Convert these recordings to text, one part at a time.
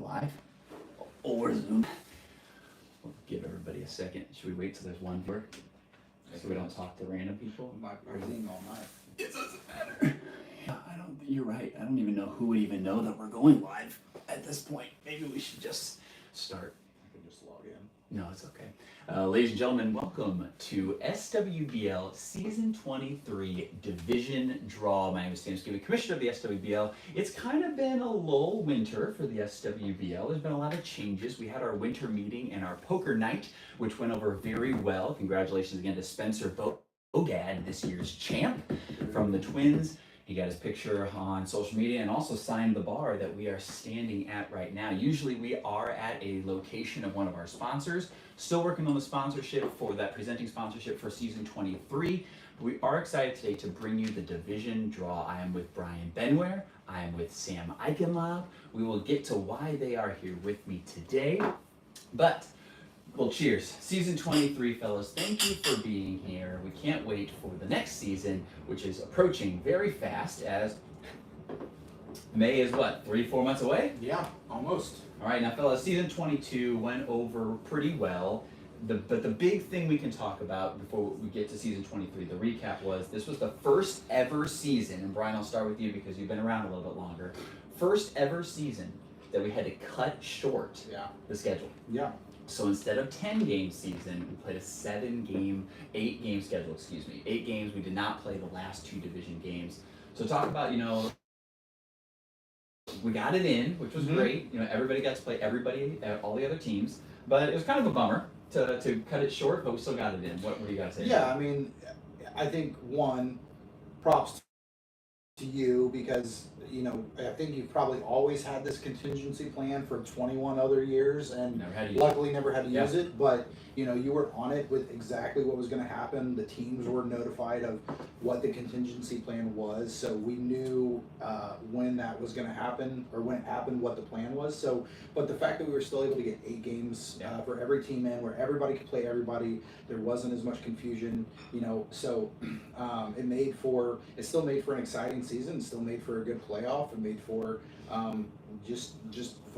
live over Zoom. We'll give everybody a second. Should we wait till there's one viewer so we don't talk to random people? My partying all night. It doesn't matter. Yeah, you're right. I don't even know who would even know that we're going live at this point. Maybe we should just start. I can just log in. No, it's okay. Ladies and gentlemen, welcome to SWBL Season 23 Division Draw. My name is Sam Skibby, Commissioner of the SWBL. It's kind of been a lull winter for the SWBL. There's been a lot of changes. We had our winter meeting and our poker night, which went over very well. Congratulations again to Spencer Bogad, this year's champ from the Twins. He got his picture on social media and also signed the bar that we are standing at right now. Usually we are at a location of one of our sponsors. Still working on the sponsorship for that, presenting sponsorship for season 23. We are excited today to bring you the division draw. I am with Brian Benware. I am with Sam Eichenlaub. We will get to why they are here with me today. But well, cheers. Season 23, fellas. Thank you for being here. We can't wait for the next season, which is approaching very fast as May is what, 3-4 months away? Yeah, almost. All right, now fellas, season 22 went over pretty well. But the big thing we can talk about before we get to season 23, the recap was this was the first ever season, and Brian, I'll start with you because you've been around a little bit longer. First ever season that we had to cut short the schedule. Yeah. So instead of 10-game season, we played a 8-game schedule, 8 games. We did not play the last 2 division games. So talk about, we got it in, which was great. Everybody got to play all the other teams. But it was kind of a bummer to cut it short, but we still got it in. What do you got to say? Yeah, I mean, I think props to you because, I think you've probably always had this contingency plan for 21 other years and luckily never had to use it, but you were on it with exactly what was going to happen. The teams were notified of what the contingency plan was, so we knew when that was going to happen, or when it happened, what the plan was. So, but the fact that we were still able to get 8 games for every team in, where everybody could play everybody, there wasn't as much confusion, so it still made for an exciting season, still made for a good playoff, and made for just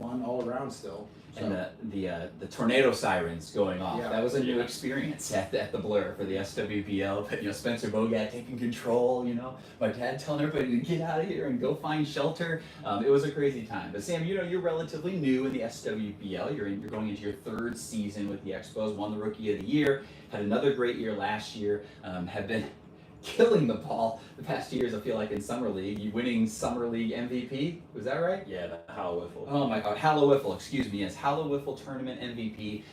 fun all around still. So. And the tornado sirens going off. Yeah. That was a new experience at the Blur for the SWBL. But Spencer Bogad taking control. My dad telling everybody to get out of here and go find shelter. It was a crazy time. But Sam, you're relatively new in the SWBL. You're going into your 3rd season with the Expos. Won the Rookie of the Year. Had another great year last year. Have been killing the ball the past 2 years, I feel like, in Summer League. You winning Summer League MVP, was that right? Yeah, the Hallowiffle. Oh my God, Hallowiffle, excuse me, yes, Hallowiffle Tournament MVP.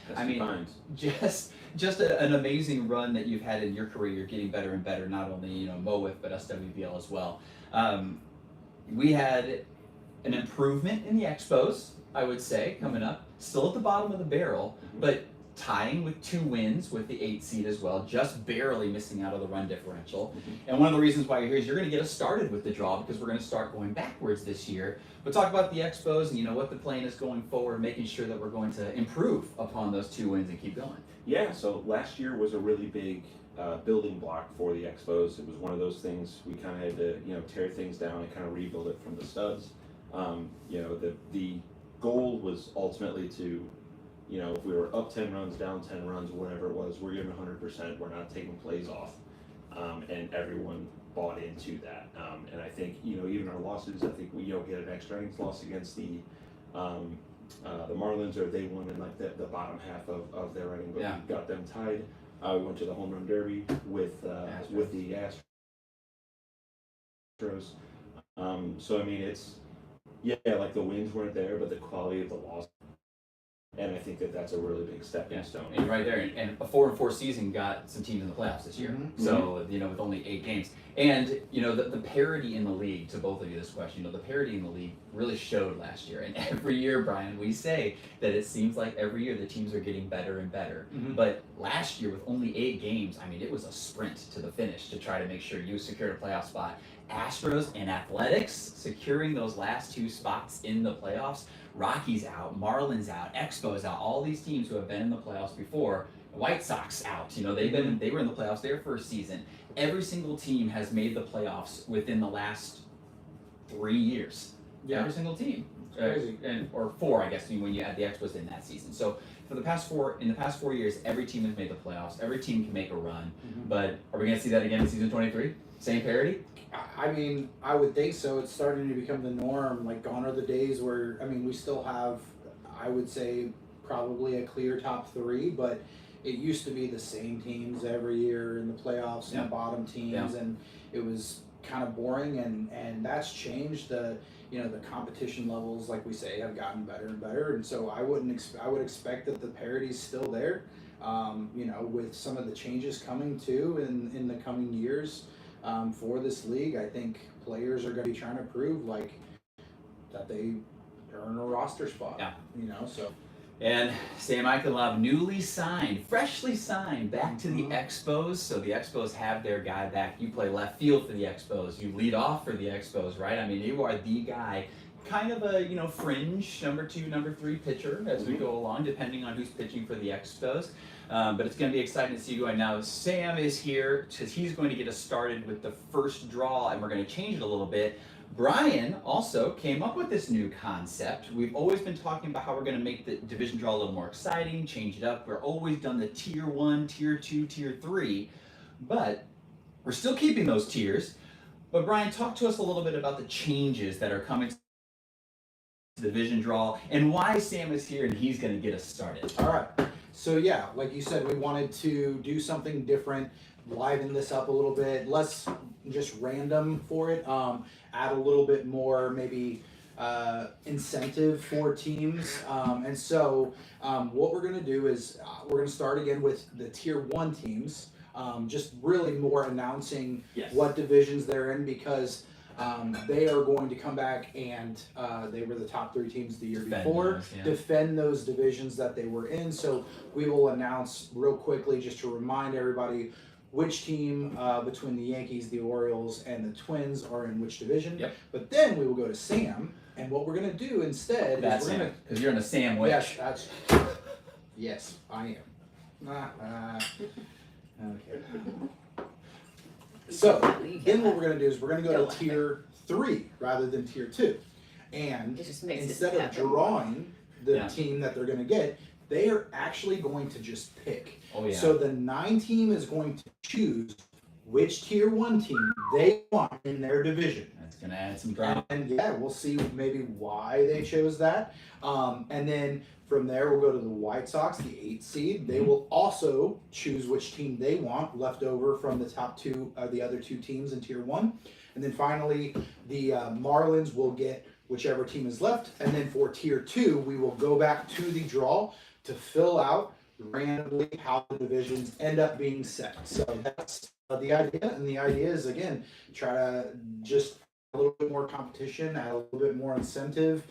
Just an amazing run that you've had in your career. You're getting better and better, not only MOWIF, but SWBL as well. We had an improvement in the Expos, I would say, coming up. Still at the bottom of the barrel, but tying with 2 wins with the 8 seed as well, just barely missing out of the run differential. And one of the reasons why you're here is you're going to get us started with the draw because we're going to start going backwards this year. But talk about the Expos and what the plan is going forward, making sure that we're going to improve upon those 2 wins and keep going. Yeah, so last year was a really big building block for the Expos. It was one of those things we kind of had to tear things down and kind of rebuild it from the studs. The goal was ultimately to if we were up 10 runs, down 10 runs, whatever it was, we're giving 100%. We're not taking plays off, and everyone bought into that. And I think even our losses, I think we had an extra innings loss against the Marlins, or they won in like the bottom half of their inning, but we got them tied. We went to the home run derby with the Astros. So I mean, it's like the wins weren't there, but the quality of the loss. And I think that's a really big stepping stone. And right there, and a 4-4 season got some teams in the playoffs this year. So with only 8 games, and the parity in the league. To both of you, this question, the parity in the league really showed last year. And every year, Brian, we say that it seems like every year the teams are getting better and better. But last year, with only 8 games, I mean, it was a sprint to the finish to try to make sure you secured a playoff spot. Astros and Athletics securing those last 2 spots in the playoffs. Rockies out, Marlins out, Expos out, all these teams who have been in the playoffs before. White Sox out, they were in the playoffs their first season. Every single team has made the playoffs within the last 3 years. Yeah. Every single team. Crazy. Or 4, I guess, when you add the Expos in that season. So in the past 4 years, every team has made the playoffs. Every team can make a run. Mhm. But are we going to see that again in season 23? Same parity? I mean, I would think so. It's starting to become the norm. Like, gone are the days where, I mean, we still have, I would say, probably a clear top 3, but it used to be the same teams every year in the playoffs and Yeah. the bottom teams, Yeah. and it was kind of boring, and that's changed. The the competition levels, like we say, have gotten better and better, and so I would expect that the parity's still there. With some of the changes coming too in the coming years for this league, I think players are going to be trying to prove like that they earn a roster spot. Yeah. So. And Sam Eichenlaub, freshly signed back to the Expos. So the Expos have their guy back. You play left field for the Expos. You lead off for the Expos, right? I mean, you are the guy. Kind of a fringe number 2, number 3 pitcher as we go along, depending on who's pitching for the Expos. But it's going to be exciting to see you going. Now, Sam is here because he's going to get us started with the first draw, and we're going to change it a little bit. Brian also came up with this new concept. We've always been talking about how we're going to make the division draw a little more exciting, change it up. We're always done the tier 1, tier 2, tier 3, but we're still keeping those tiers. But Brian, talk to us a little bit about the changes that are coming to the division draw and why Sam is here and he's going to get us started. All right. So yeah, like you said, we wanted to do something different, liven this up a little bit, less just random for it, add a little bit more maybe incentive for teams. And so what we're going to do is we're going to start again with the tier 1 teams, just really more announcing what divisions they're in, because they are going to come back and they were the top 3 teams the year before, defend those divisions that they were in. So we will announce real quickly, just to remind everybody, which team between the Yankees, the Orioles, and the Twins are in which division. Yep. But then we will go to Sam, and what we're going to do instead is we're going to, because you're in a sandwich. Yes, yes, I am. Okay. So then what we're going to do is we're going to go to tier 3 rather than tier 2, and instead of drawing the team that they're going to get, they are actually going to just pick. Oh, yeah. So the 9 team is going to choose which tier 1 team they want in their division. That's going to add some drama. And we'll see maybe why they chose that. And then from there, we'll go to the White Sox, the 8th seed. They will also choose which team they want left over from the top 2, the other 2 teams in tier 1. And then finally, the Marlins will get whichever team is left. And then for tier 2, we will go back to the draw to fill out randomly how the divisions end up being set. So that's the idea. And the idea is, again, try to just a little bit more competition, add a little bit more incentive,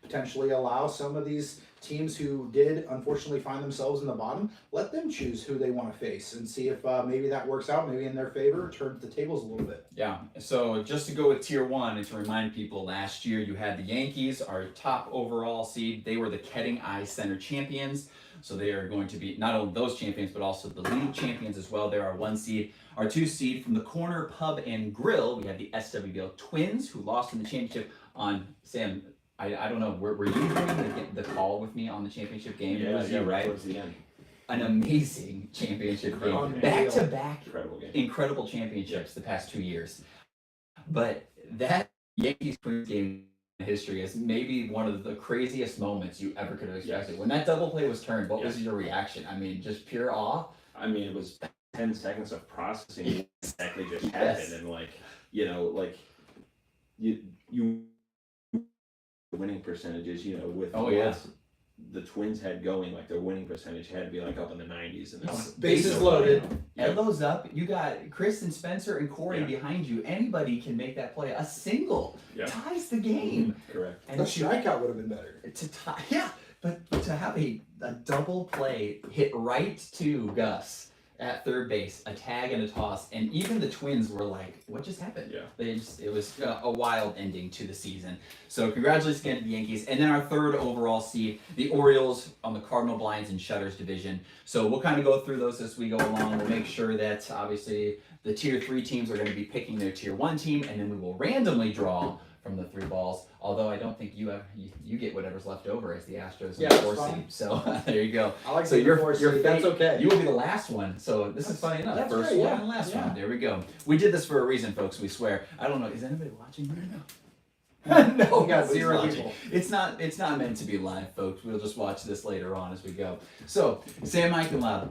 potentially allow some of these teams who did unfortunately find themselves in the bottom, let them choose who they want to face and see if maybe that works out, maybe in their favor, turn the tables a little bit. Yeah, so just to go with tier 1 and to remind people, last year you had the Yankees, our top overall seed. They were the Ketting Eye Center champions. So they are going to be not only those champions, but also the league champions as well. They're our 1 seed. Our 2 seed from the Corner Pub and Grill, we have the SWBL Twins, who lost in the championship on, Sam, I don't know, were you doing the call with me on the championship game? Yeah, it was you, right? Towards the end. An amazing championship game. Back-to-back incredible championships the past 2 years. But that Yankees-Twins game in history is maybe one of the craziest moments you ever could have expected. When that double play was turned, what was your reaction? I mean, just pure awe? I mean, it was 10 seconds of processing what exactly just happened, and you winning percentages, with the Twins had going, like their winning percentage had to be like up in the 90s, and bases loaded. Elbows up. You got Chris and Spencer and Corey behind you. Anybody can make that play. A single ties the game. Correct. And a strikeout would have been better. To tie, but to have a double play hit right to Gus at third base, a tag and a toss, and even the Twins were like, what just happened? Yeah. It was a wild ending to the season. So congratulations again to the Yankees. And then our 3rd overall seed, the Orioles on the Cardinal Blinds and Shutters division. So we'll kind of go through those as we go along. We'll make sure that obviously the tier 3 teams are going to be picking their tier 1 team, and then we will randomly draw from the 3 balls. Although I don't think you get whatever's left over as the Astros in Yeah, the that's 4 fine. seed. So there you go. I like So the you're four seed. That's okay. You will be the last one. So this is funny enough. That's First great, one yeah. and last Yeah. one. There we go. We did this for a reason, folks. We swear. I don't know. Is anybody watching right now? No, We got nobody's 0 watching. people. It's not meant to be live, folks. We'll just watch this later on as we go. So, Sam Eichenlaub,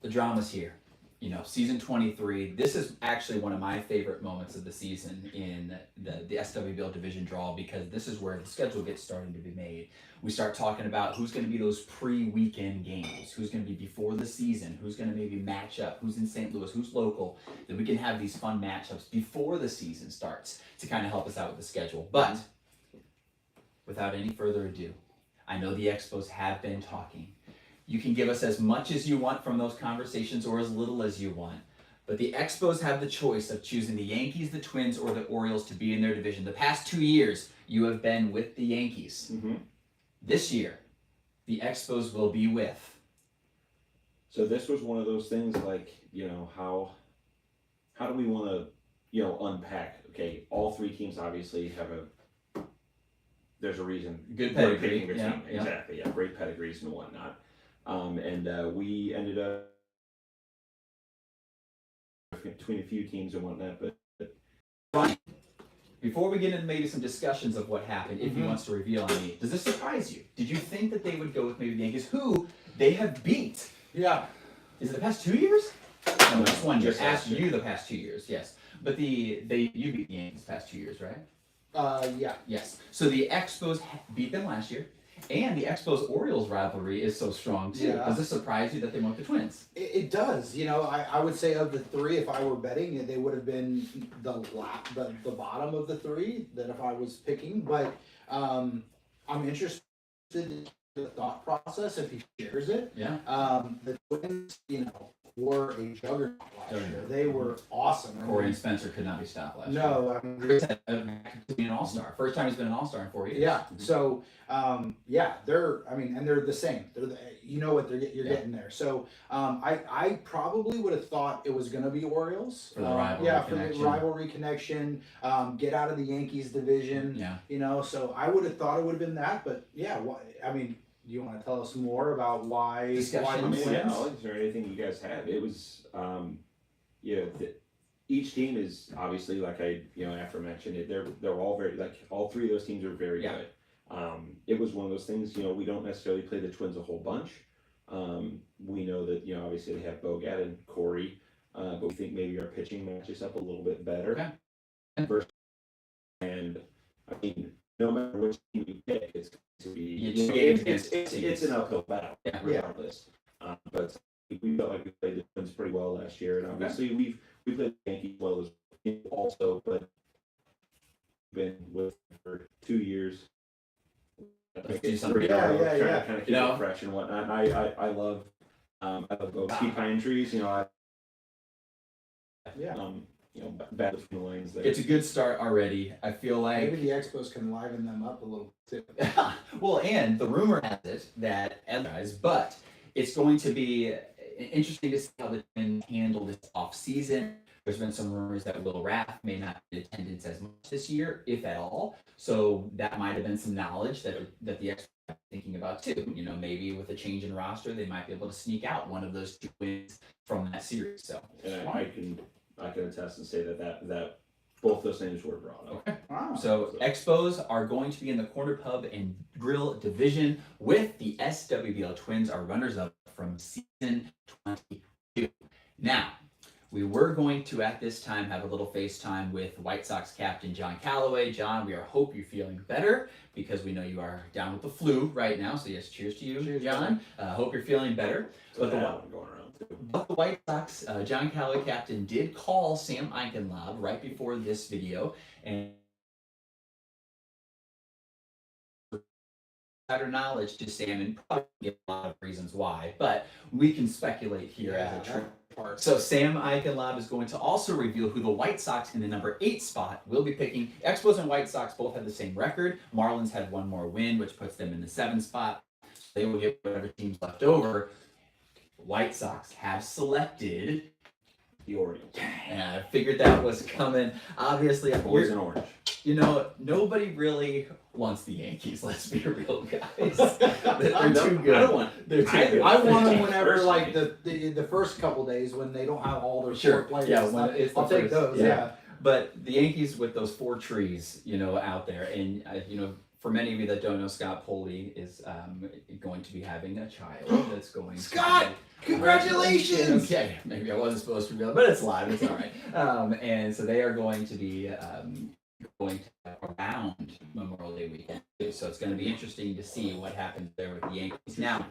the drama's here. You know, season 23. This is actually one of my favorite moments of the season in the SWBL division draw, because this is where the schedule gets started to be made. We start talking about who's going to be those pre-weekend games, who's going to be before the season, who's going to maybe match up, who's in St. Louis, who's local. Then we can have these fun matchups before the season starts to kind of help us out with the schedule. But without any further ado, I know the Expos have been talking. You can give us as much as you want from those conversations or as little as you want. But the Expos have the choice of choosing the Yankees, the Twins, or the Orioles to be in their division. The past 2 years, you have been with the Yankees. Mm-hmm. This year, the Expos will be with. So this was one of those things, like, you know, how do we want to, you know, unpack? Okay, all 3 teams obviously have there's a reason. Good we're pedigree. picking a Yeah, team. yeah. Exactly, yeah, great pedigrees and whatnot. We ended up between a few teams and whatnot, but Before we get into maybe some discussions of what happened, if he Mhm. wants to reveal any, does this surprise you? Did you think that they would go with maybe the Yankees, who they have beat? Yeah. Is it the past 2 years? No, just 1 year. Just last Asked year. you the past 2 years, yes. But you beat the Yankees the past 2 years, right? Yeah. Yes. So the Expos beat them last year, and the Expos-Orioles rivalry is so strong too. Yeah. Does this surprise you that they went with the Twins? It does. You know, I would say of the 3, if I were betting, they would have been the bottom of the 3 that if I was picking. But I'm interested in the thought process if he shares it. Yeah. The Twins, you know, were a juggernaut last year. Juggernaut. They were awesome. I Corey mean, and Spencer could not be stopped last year. no, I mean, Chris had to be an all-star. First time he's been an all-star in 4 years. yeah. So, yeah, and they're the same. You know what you're Yeah. getting there. So, I probably would have thought it was going to be Orioles. For the rivalry yeah, for connection. the rivalry connection. Get out of the Yankees division. Yeah. You know, so I would have thought it would have been that. But yeah, I mean, do you want to tell us more about why Discussions. the I mean, Twins? yeah, Alex, or anything you guys have. It was, you know, each team is obviously, like I, you know, after mentioned it, they're all very, like, all 3 of those teams are very Yeah. good. It was one of those things, you know, we don't necessarily play the Twins a whole bunch. We know that, you know, obviously they have Bogat and Corey, but we think maybe our pitching matches up a little bit better. Okay. And I mean, no matter which team you pick, it's going to be, Yeah, you know, games it's against teams. an uphill battle, Yeah. regardless. But we felt like we played the Twins pretty well last year, and obviously we played the Yankees well as also, but been with them for 2 years. Let's do something. Pretty Yeah, hard, yeah, trying to yeah. kind of keep You know? it fresh and whatnot. And I love both key pine trees. You know, Yeah. battle between the lanes there. It's a good start already. I feel like. Maybe the Expos can liven them up a little too. Well, and the rumor has it that but it's going to be interesting to see how the Twins handle this off season. There's been some rumors that Will Rath may not be in attendance as much this year, if at all. So that might have been some knowledge that the Expos are thinking about too. You know, maybe with a change in roster, they might be able to sneak out one of those 2 wins from that series. So And I can attest and say that both those names were brought up. okay. Wow. So Expos are going to be in the Corner Pub and Grill division with the SWBL Twins, our runners-up from season 22. Now, we were going to, at this time, have a little FaceTime with White Sox captain John Callaway. John, hope you're feeling better because we know you are down with the flu right now. So yes, cheers to you, Cheers, John. Hope you're feeling better. So that one going around too. But the White Sox, John Callaway captain, did call Sam Eichenlaub right before this video and better knowledge to Sam and probably give a lot of reasons why, but we can speculate here as a true part. So Sam Eichenlaub is going to also reveal who the White Sox in the number 8 spot will be picking. Expos and White Sox both have the same record. Marlins had 1 more win, which puts them in the 7th spot. They will get whatever team's left over. White Sox have selected The Orioles. Yeah, I figured that was coming. Obviously, Boys in orange. you know, nobody really wants the Yankees. Let's be real, guys. They're too good. I don't want. They're too good. I want them whenever, like, the first couple days when they don't have all their Sure. core players. Yeah, when it's the I'll take first- those. yeah. Yeah. But the Yankees with those 4 trees, you know, out there, and you know, for many of you that don't know, Scott Poley is going to be having a child that's going. Scott, congratulations! Okay, maybe I wasn't supposed to reveal, but it's live. It's all right. And so they are going to be going around Memorial Day weekend, so it's going to be interesting to see what happens there with the Yankees. Now,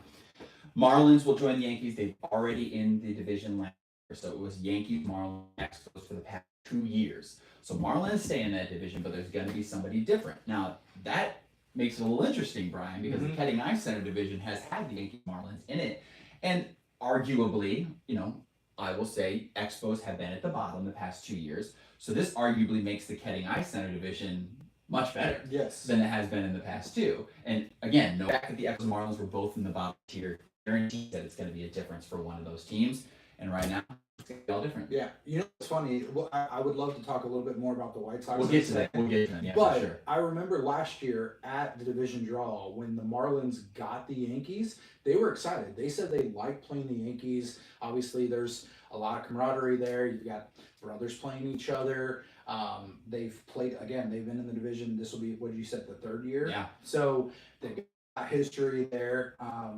Marlins will join the Yankees. They've already in the division last year, so it was Yankees, Marlins, Expos for the past 2 years. So Marlins stay in that division, but there's going to be somebody different. Now, that makes it a little interesting, Brian, because the Ketting Ice Center division has had the Yankees, Marlins in it, and arguably, you know, I will say Expos have been at the bottom the past 2 years. So this arguably makes the Ketting Ice Center division much better Yes. than it has been in the past 2. And again, no fact that the Expos and Marlins were both in the bottom tier guarantees that it's going to be a difference for one of those teams. And right now, it's going to be all different. Yeah. You know what's funny? Well, I would love to talk a little bit more about the White Sox. We'll get to that. We'll get to that. Yeah, But for sure. I remember last year at the division draw when the Marlins got the Yankees, they were excited. They said they liked playing the Yankees. Obviously, there's a lot of camaraderie there. You've got brothers playing each other. They've played, again, they've been in the division. This will be, what did you said, the 3rd year? Yeah. So they've got history there.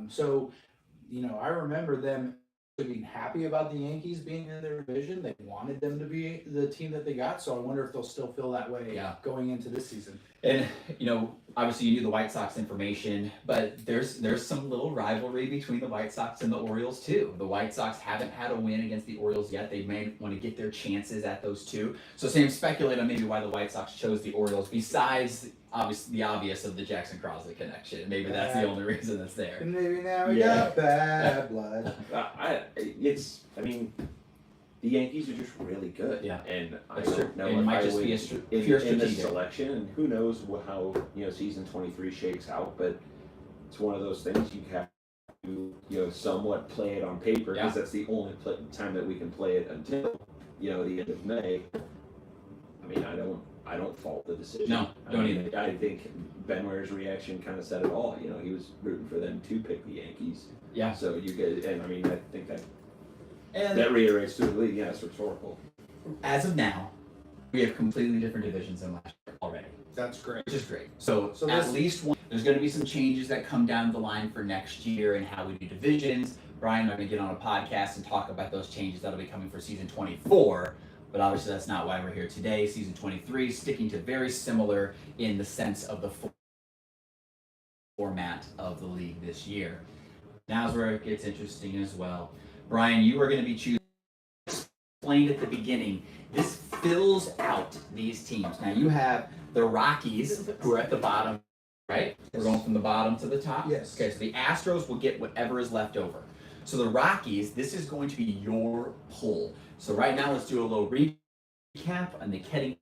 So, you know, I remember them being happy about the Yankees being in their division. They wanted them to be the team that they got. So I wonder if they'll still feel that way going into this season. And, you know, obviously you knew the White Sox information, but there's some little rivalry between the White Sox and the Orioles too. The White Sox haven't had a win against the Orioles yet. They may want to get their chances at those 2. So Sam, speculate on maybe why the White Sox chose the Orioles besides the obvious of the Jackson Crossley connection. Maybe that's the only reason that's there. And maybe now we got bad blood. I mean, the Yankees are just really good. Yeah. And I That's true. don't know It if might I just would, be in pure the strategic. selection, and who knows how, you know, season 23 shakes out, but it's one of those things you have to, you know, somewhat play it on paper, because that's the only time that we can play it until, you know, the end of May. I mean, I don't fault the decision. No, don't either. I think Ben Ware's reaction kind of said it all. You know, he was rooting for them to pick the Yankees. Yeah. So you guys, and I mean, I think that And that reiterates to the league. Yeah, it's rhetorical. as of now, we have completely different divisions than last year already, That's great. which is great. So So at this- least one, there's going to be some changes that come down the line for next year and how we do divisions. Brian and I are going to get on a podcast and talk about those changes that'll be coming for season 24. But obviously that's not why we're here today. Season 23, sticking to very similar in the sense of the format of the league this year. Now's where it gets interesting as well. Brian, you are going to be choosing, explained at the beginning, this fills out these teams. Now you have the Rockies, who are at the bottom, right? We're going from the bottom to the top? Yes. Okay, so the Astros will get whatever is left over. So the Rockies, this is going to be your pull. So right now, let's do a little recap on the Ketting. You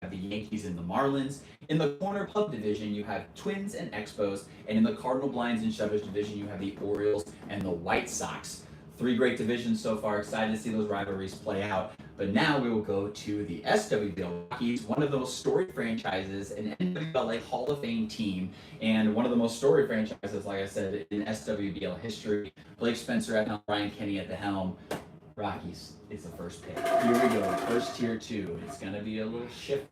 have the Yankees and the Marlins. In the corner pub division, you have Twins and Expos. And in the Cardinal Blinds and Shutters division, you have the Orioles and the White Sox. 3 great divisions so far. Excited to see those rivalries play out. But now we will go to the SWBL Rockies, one of those storied franchises, an NWBL Hall of Fame team, and one of the most storied franchises, like I said, in SWBL history. Blake Spencer at the helm, Ryan Kenny at the helm. Rockies is the first pick. Here we go, first tier 2. It's going to be a little shift.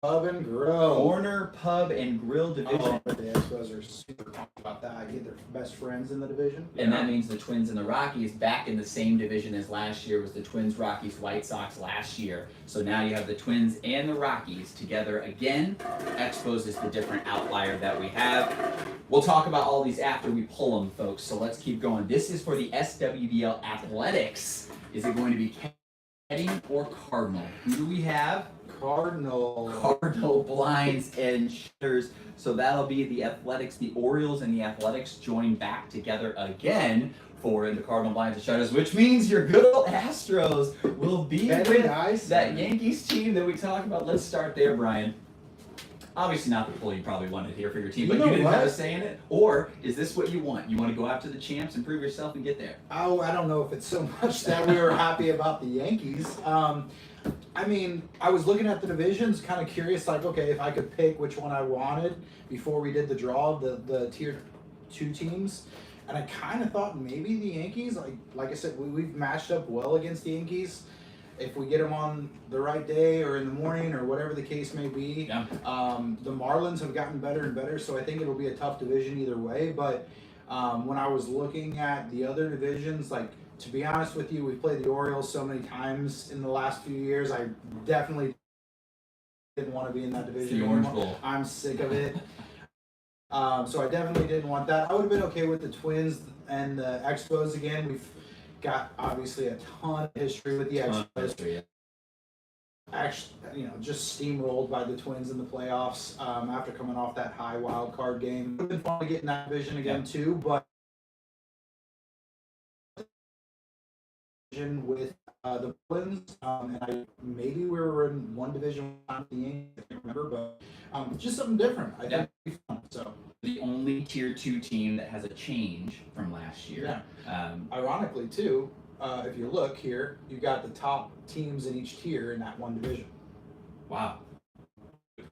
Pub and Grill. Corner Pub and Grill division. Oh, the Expos are super pumped about that. I get their best friends in the division. And that means the Twins and the Rockies back in the same division as last year. Was the Twins, Rockies, White Sox last year. So now you have the Twins and the Rockies together again. Expos is the different outlier that we have. We'll talk about all these after we pull them, folks. So let's keep going. This is for the SWBL Athletics. Is it going to be Ketting or Cardinal? Who do we have? Cardinal Blinds and Shutters. So that'll be the Athletics, the Orioles and the Athletics join back together again for the Cardinal Blinds and Shutters, which means your good old Astros will be with that Yankees team that we talked about. Let's start there, Brian. Obviously not the pull you probably wanted here for your team, You but know you didn't have what? a say in it? Or is this what you want? You want to go after the champs and prove yourself and get there? Oh, I don't know if it's so much that we were happy about the Yankees. I mean, I was looking at the divisions, kind of curious, like, okay, if I could pick which one I wanted before we did the draw of the tier 2 teams. And I kind of thought maybe the Yankees, like I said, we've matched up well against the Yankees. If we get them on the right day or in the morning or whatever the case may be. Yeah. The Marlins have gotten better and better, so I think it'll be a tough division either way. But when I was looking at the other divisions, like, to be honest with you, we've played the Orioles so many times in the last few years. I definitely didn't want to be in that division. The Orange Bowl. I'm sick of it. So I definitely didn't want that. I would have been okay with the Twins and the Expos again. We've got obviously a ton of history with the Expos. Actually, just steamrolled by the Twins in the playoffs after coming off that high wild card game. It would have been fun to get in that division again too, but with the Twins, and maybe we were in one division with the Yankees, I can't remember, but just something different. I think it'd be fun. So the only tier 2 team that has a change from last year. Yeah. Ironically, too, if you look here, you got the top teams in each tier in that one division. Wow.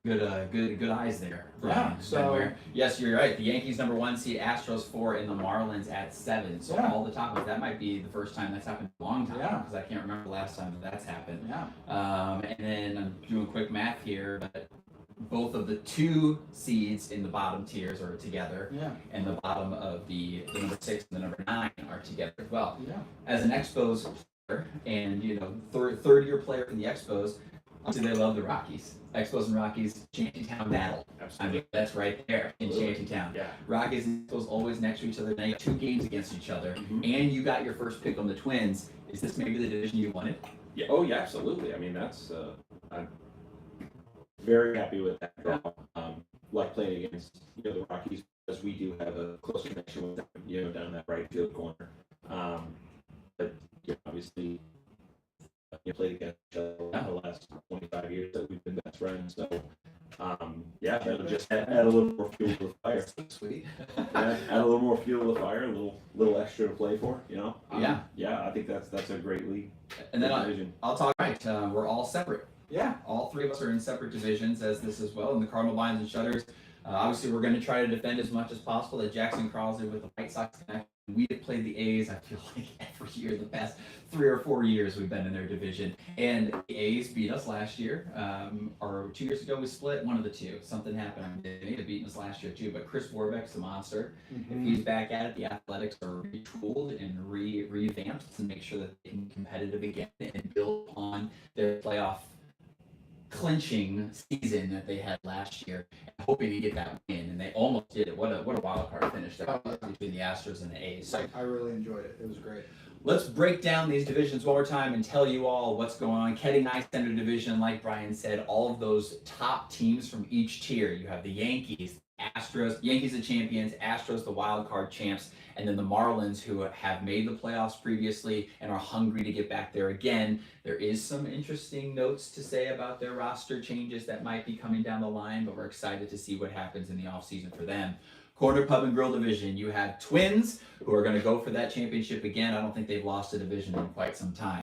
Good eyes there. Yeah. So yes, you're right. The Yankees number 1 seed, Astros 4, and the Marlins at 7. So all the top of that might be the first time that's happened in a long time because I can't remember the last time that's happened. Yeah. And then I'm doing quick math here, but both of the 2 seeds in the bottom tiers are together, and the bottom of the number 6 and the number 9 are together as well. Yeah. As an Expos player, and third-year player for the Expos, obviously they love the Rockies. Expos and Rockies, Shantytown battle. Absolutely. I mean, that's right there in Shantytown. Yeah. Rockies and Expos always next to each other. Now you have 2 games against each other, and you got your first pick on the Twins. Is this maybe the division you wanted? Yeah. Oh, yeah. Absolutely. I mean, that's I'm very happy with that draw. Like playing against the Rockies because we do have a close connection with them, down that right field corner. But obviously. Played against each other the last 25 years that we've been best friends. So, that'll just add a little more fuel to the fire. Sweet. Add a little more fuel to the fire, a little extra to play for. I think that's a great league. And then I'll talk. Right, we're all separate. Yeah. All 3 of us are in separate divisions as this as well. In the Cardinal Blinds and Shutters, obviously we're going to try to defend as much as possible that Jackson Crossley with the White Sox connection. We have played the A's, I feel like, every year the past 3 or 4 years we've been in their division. And the A's beat us last year, or 2 years ago we split, one of the two. Something happened. They may have beaten us last year too, but Chris Warbeck's a monster. If he's back at it, the Athletics are retooled and revamped to make sure that they can be competitive again and build on their playoff clinching season that they had last year, hoping to get that win, and they almost did it. What a wild card finish that was between the Astros and the A's. So I really enjoyed it. It was great. let's break down these divisions one more time and tell you all what's going on. Ketting Ice Center division, like Brian said, all of those top teams from each tier. You have the Yankees, Astros, Yankees the champions, Astros the wild card champs, and then the Marlins, who have made the playoffs previously and are hungry to get back there again. There is some interesting notes to say about their roster changes that might be coming down the line, but we're excited to see what happens in the offseason for them. Corner Pub and Grill division, you have Twins, who are going to go for that championship again. I don't think they've lost a division in quite some time.